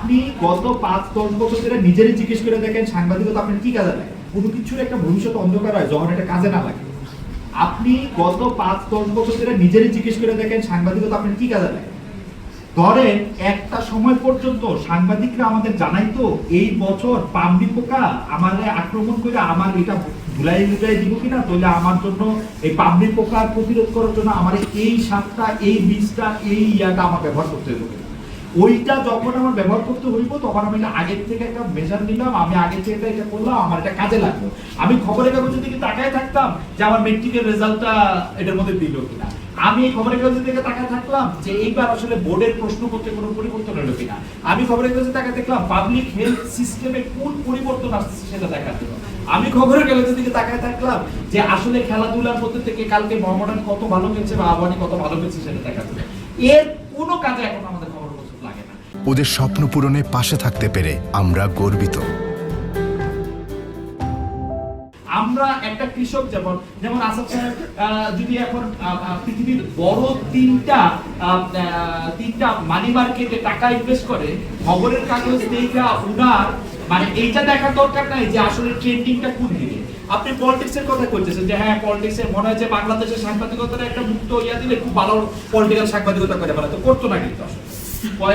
আপনি গত 5-10 বছর ধরে নিজেরই জিজ্ঞেস করে দেখেন সাংবাদিকতা আপনার কি কাজে লাগে? কোনো কিছুর একটা ভবিষ্যৎ অন্ধকার হয় যখন এটা কাজে না লাগে। আপনি গত 5-10 বছর ধরে নিজেরই জিজ্ঞেস করে দেখেন সাংবাদিকতা আপনার কি কাজে লাগে? ধরেন একটা সময় পর্যন্ত সাংবাদিকরা আমাদের জানাইতো এই বছর পামড়ি পোকা আমাদের আক্রমণ করে আমার এটা ধুলাই দিব কিনা, তাহলে আমার জন্য এই পামড়ি পোকার প্রতিরোধ করার জন্য আমার এই সারটা, এই বীজটা, এই ইয়াটা আমার ব্যবহার করতে হবে। ওইটা যখন আমার ব্যবহার করতে হইব তখন আমি আগের থেকে একটা মেজার নিলাম, আমি আগে থেকে এটা করলাম, আমার এটা কাজে লাগলো। আমি খবরের কাগজের দিকে তাকায় থাকতাম যে আমার মেট্রিকের রেজাল্টটা এটার মধ্যে দিল কিনা, আমি খবরের কাগজের দিকে তাকায় থাকলাম যে এইবার আসলে বোর্ডের প্রশ্নপত্রে কোনো পরিবর্তন হলো কিনা, আমি খবরের কাগজে তাকায় দেখলাম পাবলিক হেলথ সিস্টেমে কোন পরিবর্তন আসছে সেটা দেখা দিল। আমি খবরের কাগজের দিকে তাকায় থাকলাম যে আসলে খেলাধুলার মধ্যে থেকে কালকে মোহামেডান কত ভালো খেলছে বা আবাহনী কত ভালো খেলছে সেটা দেখা দিল। এর কোনো কাজে এখন আমাদের খবর লাগে না। ওদের স্বপ্ন পূরণে পাশে থাকতে পেরে আমরা গর্বিত। আমরা একটা কৃষক যেমন আসাদ সাহেব যদি এখন পৃথিবীর বড় তিনটা মানি মার্কেটে টাকা ইনভেস্ট করে, খবরের কাগজ দেখা উনার মানে এইটা দেখা দরকার নাই যে আসলে ট্রেন্ডিংটা কোন দিকে। আপনি পলিটিক্স এর কথা কইতেছেন যে হ্যাঁ পলিটিক্স এর মনে হয় যে বাংলাদেশের সাংবাদিকতার একটা মুক্ত ইয়া দিলে খুব ভালো পলিটিক্যাল সাংবাদিকতা করে ফেলা, তো করতো না কিন্তু আসলে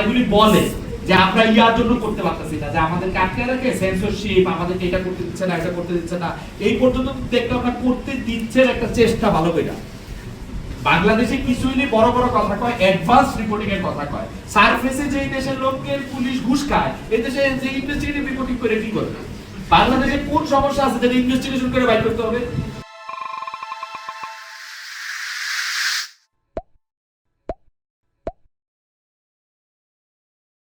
এগুলি বলে যে আমরা ইয়ার জন্য করতে পারতেছি না, যে আমাদেরকে আটকে রাখে সেন্সরশিপ, আমাদেরকে এটা করতে দিচ্ছে না, এটা করতে দিচ্ছে না, এই পর্যন্ত দেখতে আমরা করতে দিচ্ছে একটা চেষ্টা ভালো করে। বাংলাদেশে কিছুই নেই, বড় বড় কথা কয়, অ্যাডভান্স রিপোর্টিং এর কথা কয়, সারফেসে যে দেশের লোককে পুলিশ ঘুষ খায়, এই দেশে যে ইনভেস্টিগেটিভ রিপোর্টিং করে কি করবে? বাংলাদেশে কোন সমস্যা আছে যেটা ইনভেস্টিগেশন করে বাইর করতে হবে?